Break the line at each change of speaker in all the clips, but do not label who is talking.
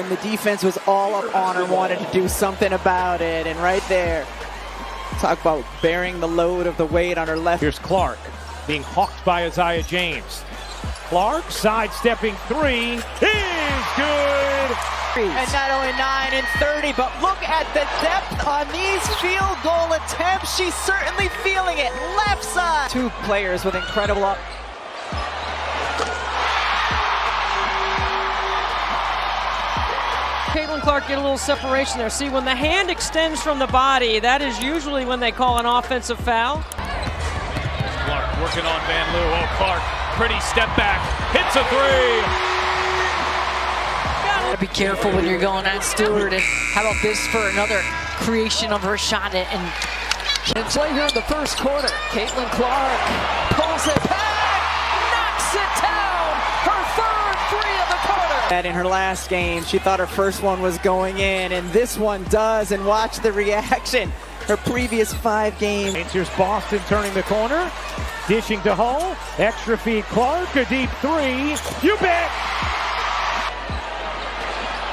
and the defense was all up on her, wanted to do something about it, and right there, talk about bearing the load of the weight on her left.
Here's Clark being hawked by Isaiah James. Clark sidestepping three is good.
And not only 9 and 30, but look at the depth on these field goal attempts. She's certainly feeling it. Left side. Two players with incredible up.
Caitlin Clark get a little separation there. See, when the hand extends from the body, that is usually when they call an offensive foul.
Clark working on Van Loo. Oh, Clark, pretty step back, hits a three.
Be careful when you're going at Stewart. And how about this for another creation of her shot? And play here in the first quarter. Caitlin Clark pulls it back, knocks it down. Her third three of the quarter.
That in her last game, she thought her first one was going in, and this one does. And watch the reaction. Her previous 5 games.
Here's Boston turning the corner, dishing to Hull. Extra feed Clark, a deep three. You bet.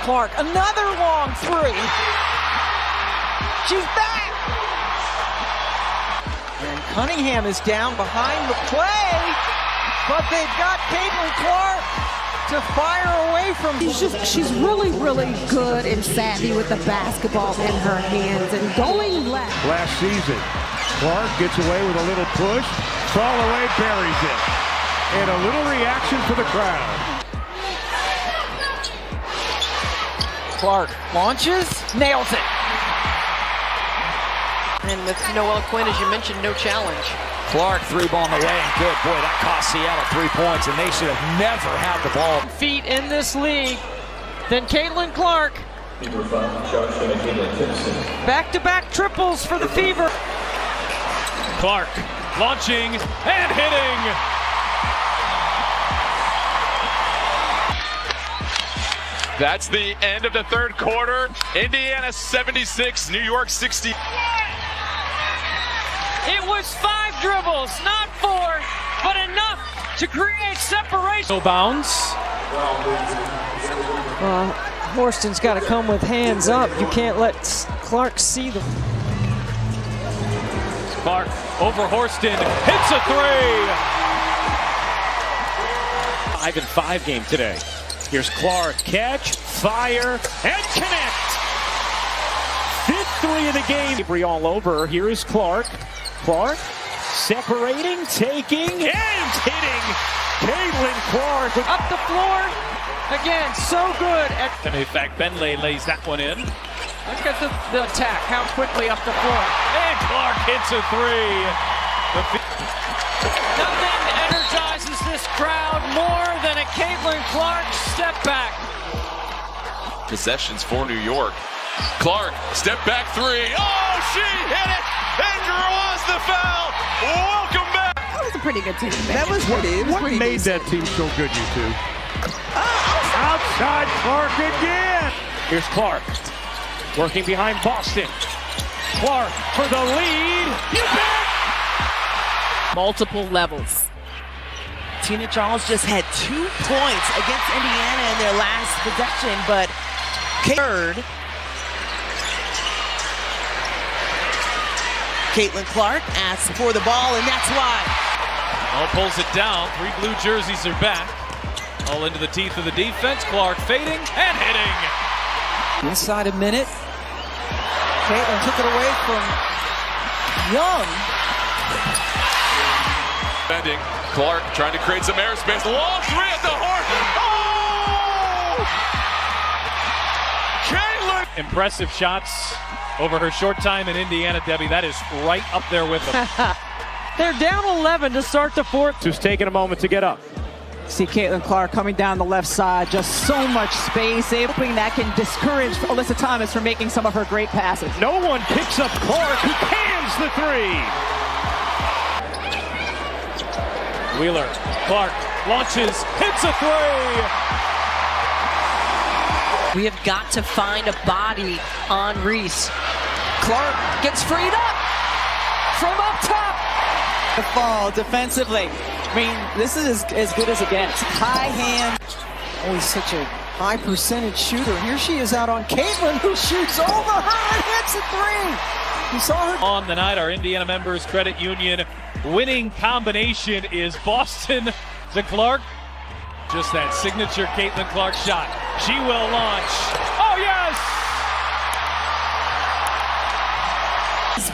Clark, another long three. She's back. And Cunningham is down behind the play, but they've got Caitlin Clark to fire away from.
She's really good and savvy with the basketball in her hands and going left.
Last season, Clark gets away with a little push, fall away, buries it. And a little reaction for the crowd.
Clark launches, nails it.
And with Noelle Quinn, as you mentioned, no challenge.
Clark, 3-ball in the way, and good. Boy, that cost Seattle 3 points, and they should have never had the ball.
Feet in this league. Then Caitlin Clark. Back-to-back triples for the Fever.
Clark launching and hitting.
That's the end of the third quarter. Indiana 76, New York 60.
It was 5 dribbles, not 4, but enough to create separation.
No bounds.
Horston's got to come with hands up. You can't let Clark see them.
Clark over Horston, hits a three. 5-5 game today. Here's Clark, catch, fire, and connect. 5th three of the game. Avery all over. Here is Clark. Clark separating, taking, and hitting. Caitlin Clark.
Up the floor. Again, so good.
And in fact, Benley lays that one in.
Look at the attack. How quickly up the floor.
And Clark hits a three.
Nothing energizes this crowd more than a Caitlin Clark step back.
Possessions for New York. Clark, step back three. Oh, she hit it and draws the foul. Welcome back.
That was a pretty good team.
That was
What made that team so good, you two? Outside Clark again. Here's Clark working behind Boston. Clark for the lead. You bet.
Multiple levels.
Tina Charles just had 2 points against Indiana in their last possession, but third. Caitlin Clark asks for the ball, and that's why.
All pulls it down. 3 blue jerseys are back. All into the teeth of the defense. Clark fading and hitting.
Inside a minute. Caitlin took it away from Young.
Bending. Clark trying to create some airspace. Long three at the horn. Oh! Caitlin!
Impressive shots over her short time in Indiana, Debbie. That is right up there with them.
They're down 11 to start the fourth.
Just taking a moment to get up.
See Caitlin Clark coming down the left side, just so much space, hoping that can discourage Alyssa Thomas from making some of her great passes.
No one picks up Clark, who cans the three. Wheeler, Clark launches, hits a three.
We have got to find a body on Reese. Clark gets freed up from up top.
The fall defensively. I mean, this is as good as it gets. High hand. Always such a
High percentage shooter. Here she is out on Caitlin, who shoots over her and hits a three. You saw her
on the night. Our Indiana Members Credit Union winning combination is Boston to Clark. Just that signature Caitlin Clark shot. She will launch. Oh, yes!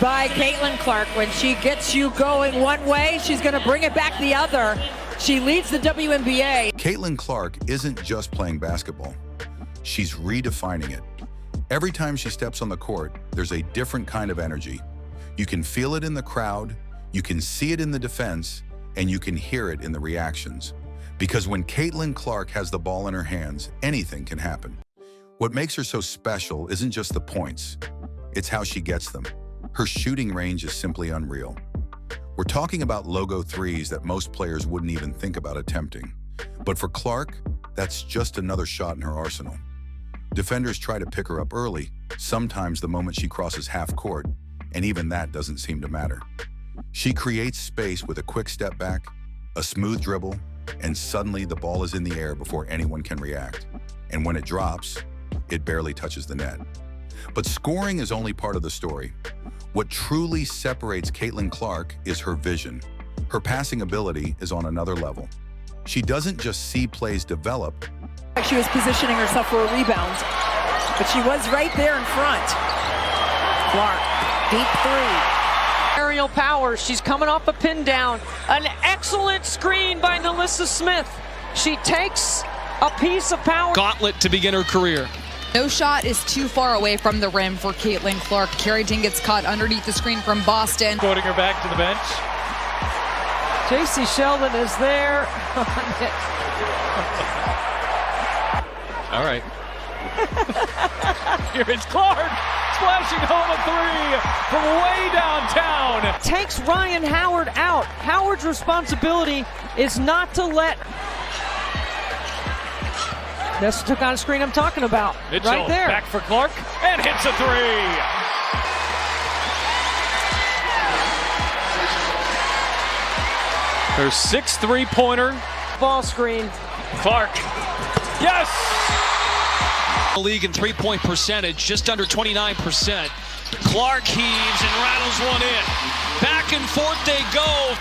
By Caitlin Clark. When she gets you going one way, she's going to bring it back the other. She leads the WNBA.
Caitlin Clark isn't just playing basketball. She's redefining it. Every time she steps on the court, there's a different kind of energy. You can feel it in the crowd, you can see it in the defense, and you can hear it in the reactions. Because when Caitlin Clark has the ball in her hands, anything can happen. What makes her so special isn't just the points, it's how she gets them. Her shooting range is simply unreal. We're talking about logo threes that most players wouldn't even think about attempting. But for Clark, that's just another shot in her arsenal. Defenders try to pick her up early, sometimes the moment she crosses half court, and even that doesn't seem to matter. She creates space with a quick step back, a smooth dribble, and suddenly the ball is in the air before anyone can react. And when it drops, it barely touches the net. But scoring is only part of the story. What truly separates Caitlin Clark is her vision. Her passing ability is on another level. She doesn't just see plays develop.
She was positioning herself for a rebound, but she was right there in front. Clark, deep three.
Aerial power. She's coming off a pin down. An excellent screen by Nalissa Smith. She takes a piece of power.
Gauntlet to begin her career.
No shot is too far away from the rim for Caitlin Clark. Carrington gets caught underneath the screen from Boston.
Quoting her back to the bench.
JC Sheldon is there.
All right. Here is Clark splashing home a three from way downtown.
Takes Ryan Howard out. Howard's responsibility is not to let. This took on a screen I'm talking about.
Mitchell
right there.
Back for Clark and hits a three. Her sixth three-pointer.
Ball screen.
Clark. Yes!
The league in three-point percentage, just under 29%. Clark heaves and rattles one in. Back and forth they go.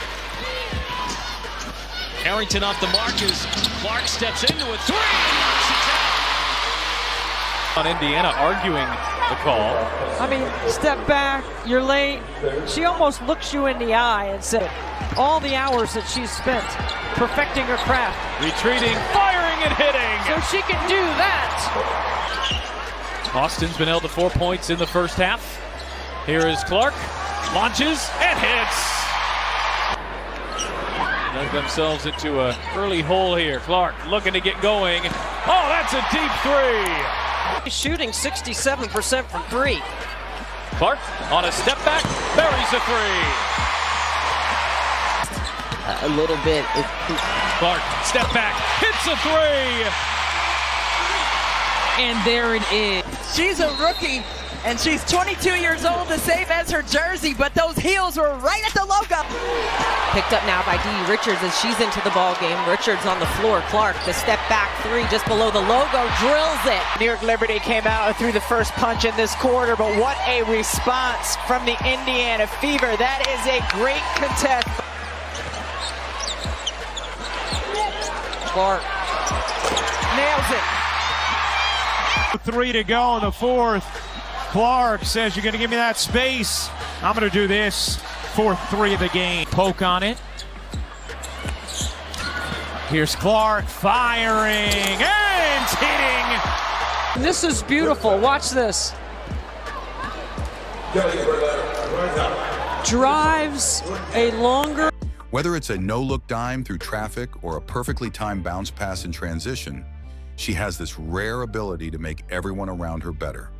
Carrington off the mark as Clark steps into a three and knocks it down.
On Indiana arguing the call.
I mean, step back, you're late. She almost looks you in the eye and said, all the hours that she's spent perfecting her craft.
Retreating, firing, and hitting.
So she can do that.
Austin's been held to 4 points in the first half. Here is Clark, launches and hits. Dug themselves into an early hole here. Clark looking to get going. Oh, that's a deep three.
He's shooting 67% from three.
Clark on a step back, buries a three.
A little bit.
Clark, step back, hits a three.
And there it is. She's a rookie, and she's 22 years old, the same as her jersey, but those heels were right at the logo.
Picked up now by Dee Richards as she's into the ball game. Richards on the floor. Clark, the step back three just below the logo, drills it. New York Liberty came out and threw the first punch in this quarter, but what a response from the Indiana Fever. That is a great contest.
Clark
Nails it.
3 to go in the fourth. Clark says, you're going to give me that space. I'm going to do this. Fourth three of the game. Poke on it. Here's Clark firing and hitting.
This is beautiful. Watch this. Drives a longer.
Whether it's a no-look dime through traffic or a perfectly timed bounce pass in transition, she has this rare ability to make everyone around her better.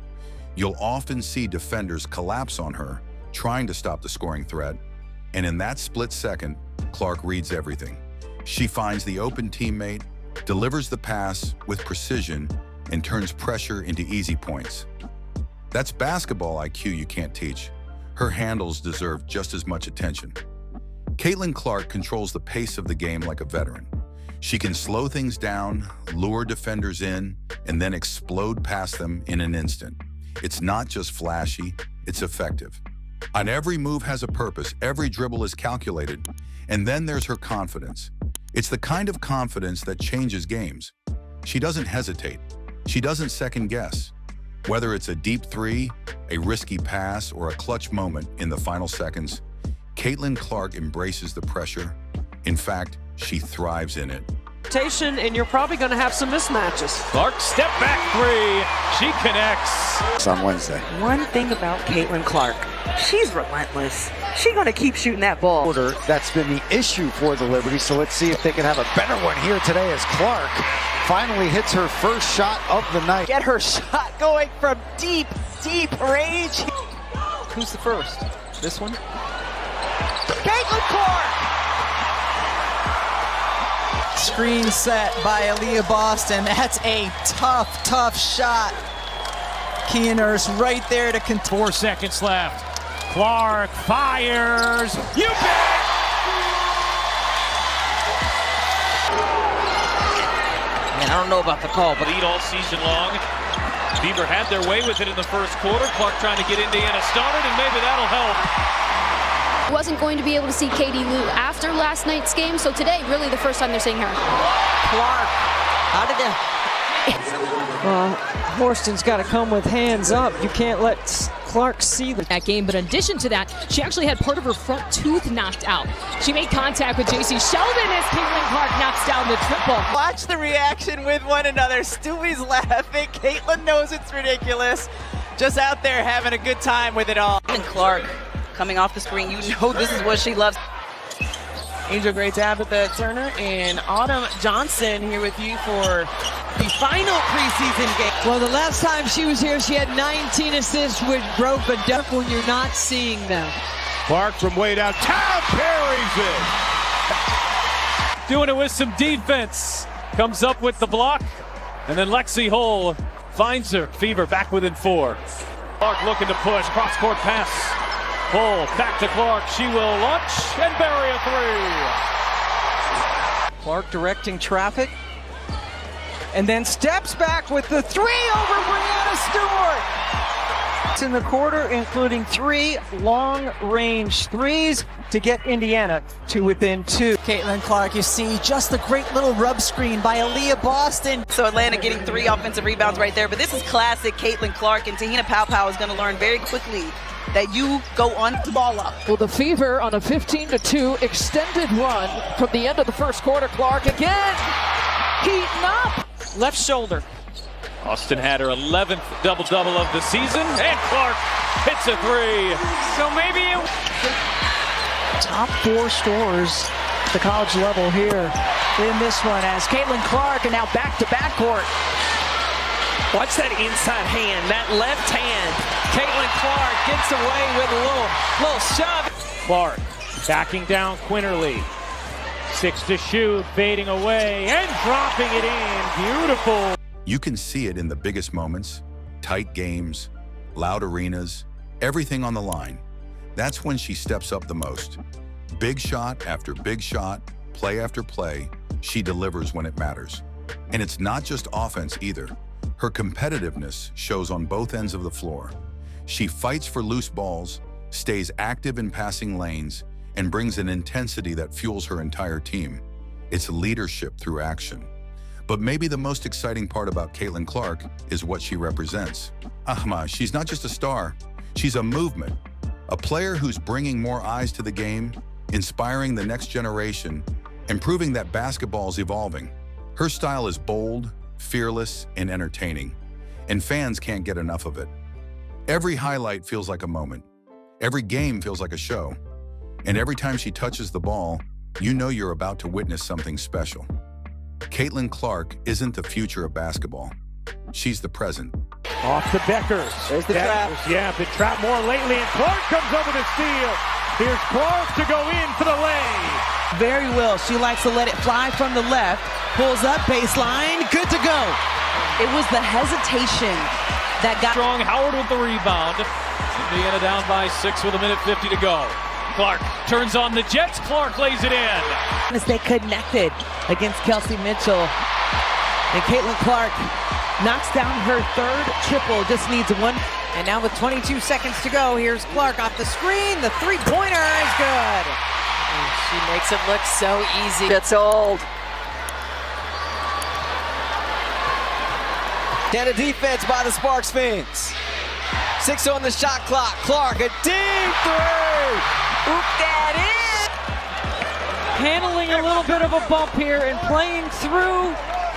You'll often see defenders collapse on her, trying to stop the scoring threat, and in that split second, Clark reads everything. She finds the open teammate, delivers the pass with precision, and turns pressure into easy points. That's basketball IQ you can't teach. Her handles deserve just as much attention. Caitlin Clark controls the pace of the game like a veteran. She can slow things down, lure defenders in, and then explode past them in an instant. It's not just flashy, it's effective. On every move has a purpose, every dribble is calculated, and then there's her confidence. It's the kind of confidence that changes games. She doesn't hesitate. She doesn't second guess. Whether it's a deep three, a risky pass, or a clutch moment in the final seconds, Caitlin Clark embraces the pressure. In fact, she thrives in it.
And you're probably going to have some mismatches.
Clark, step back three. She connects.
It's on Wednesday.
One thing about Caitlin Clark, she's relentless. She's going to keep shooting that ball.
That's been the issue for the Liberty, so let's see if they can have a better one here today as Clark finally hits her first shot of the night.
Get her shot going from deep, deep range. Who's the first? This one? Caitlin Clark!
Screen set by Aaliyah Boston. That's a tough, tough shot. Keener's right there to
4 seconds left. Clark fires. You bet!
Man, I don't know about the call, but
Lead all season long. Beaver had their way with it in the first quarter. Clark trying to get Indiana started, and maybe that'll help.
Wasn't going to be able to see Katie Lou after last night's game, so today, really the first time they're seeing her.
Clark, how did that?
Horston's got to come with hands up. You can't let Clark see
that game, but in addition to that, she actually had part of her front tooth knocked out. She made contact with JC Sheldon as Caitlin Clark knocks down the triple.
Watch the reaction with one another. Stewie's laughing. Caitlin knows it's ridiculous. Just out there having a good time with it all. And Clark coming off the screen, you know this is what she loves. Angel Gray Tabitha Turner and Autumn Johnson here with you for the final preseason game.
Well, the last time she was here, she had 19 assists, which broke a duck when you're not seeing them.
Clark from way downtown carries it.
Doing it with some defense. Comes up with the block, and then Lexi Hull finds her. Fever back within 4. Clark looking to push. Cross-court pass. Hull back to Clark. She will launch and bury a 3.
Clark directing traffic. And then steps back with the 3 over Brianna Stewart. It's in the quarter, including 3 long-range threes to get Indiana to within 2.
Caitlin Clark, you see just the great little rub screen by Aaliyah Boston.
So Atlanta getting 3 offensive rebounds right there, but this is classic Caitlin Clark, and Tahina Paopao is going to learn very quickly that you go on the ball up.
Well, the Fever on a 15-2 extended run from the end of the first quarter. Clark again, heating up.
Left shoulder.
Austin had her 11th double-double of the season, and Clark hits a 3.
So maybe
Top 4 scorers at the college level here in this one as Caitlin Clark and now back to backcourt.
Watch that inside hand, that left hand. Caitlin Clark gets away with a little shove.
Clark backing down Quinterly. 6 to shoot, fading away, and dropping it in. Beautiful.
You can see it in the biggest moments, tight games, loud arenas, everything on the line. That's when she steps up the most. Big shot after big shot, play after play, she delivers when it matters. And it's not just offense either. Her competitiveness shows on both ends of the floor. She fights for loose balls, stays active in passing lanes, and brings an intensity that fuels her entire team. It's leadership through action. But maybe the most exciting part about Caitlin Clark is what she represents. She's not just a star, she's a movement. A player who's bringing more eyes to the game, inspiring the next generation, and proving that basketball's evolving. Her style is bold, fearless, and entertaining, and fans can't get enough of it. Every highlight feels like a moment. Every game feels like a show. And every time she touches the ball, you know you're about to witness something special. Caitlin Clark isn't the future of basketball. She's the present.
Off to Beckers.
There's the trap.
Yeah, been trapped more lately, and Clark comes over to steal. Here's Clark to go in for the lay.
Very well. She likes to let it fly from the left. Pulls up, baseline, good to go.
It was the hesitation that got
strong. Howard with the rebound. Indiana down by 6 with 1:50 to go. Clark turns on the Jets. Clark lays it in.
As they connected against Kelsey Mitchell. And Caitlin Clark knocks down her third triple, just needs one.
And now with 22 seconds to go, here's Clark off the screen. The three-pointer is good.
She makes it look so easy.
Gets old. And a defense by the Sparks fans. 6 on the shot clock. Clark, a deep three. Oop that in.
Handling a little bit of a bump here and playing through,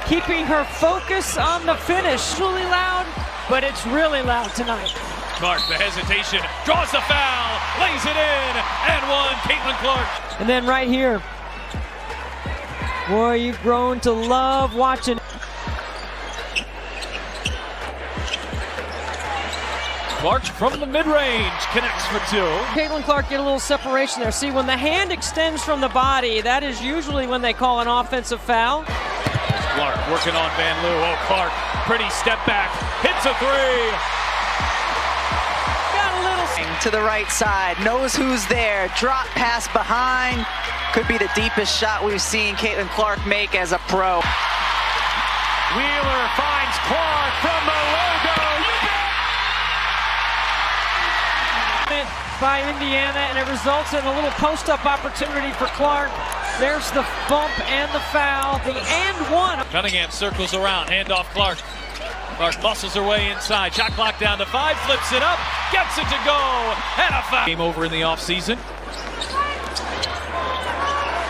keeping her focus on the finish. Really loud, but it's really loud tonight.
Clark, the hesitation, draws the foul, lays it in, and one, Caitlin Clark.
And then right here, boy, you've grown to love watching.
Clark from the mid-range connects for two.
Caitlin Clark get a little separation there. See, when the hand extends from the body, that is usually when they call an offensive foul.
Clark working on Van Loo. Oh, Clark, pretty step back, hits a three.
Got a little
To the right side, knows who's there. Drop pass behind. Could be the deepest shot we've seen Caitlin Clark make as a pro.
Wheeler finds Clark from the logo.
by Indiana, and it results in a little post-up opportunity for Clark. There's the bump and the foul, the and one.
Cunningham circles around, handoff Clark. Clark muscles her way inside. Shot clock down to 5, flips it up, gets it to go, and a foul. Game over in the offseason.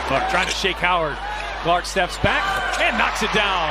Clark trying to shake Howard. Clark steps back and knocks it down.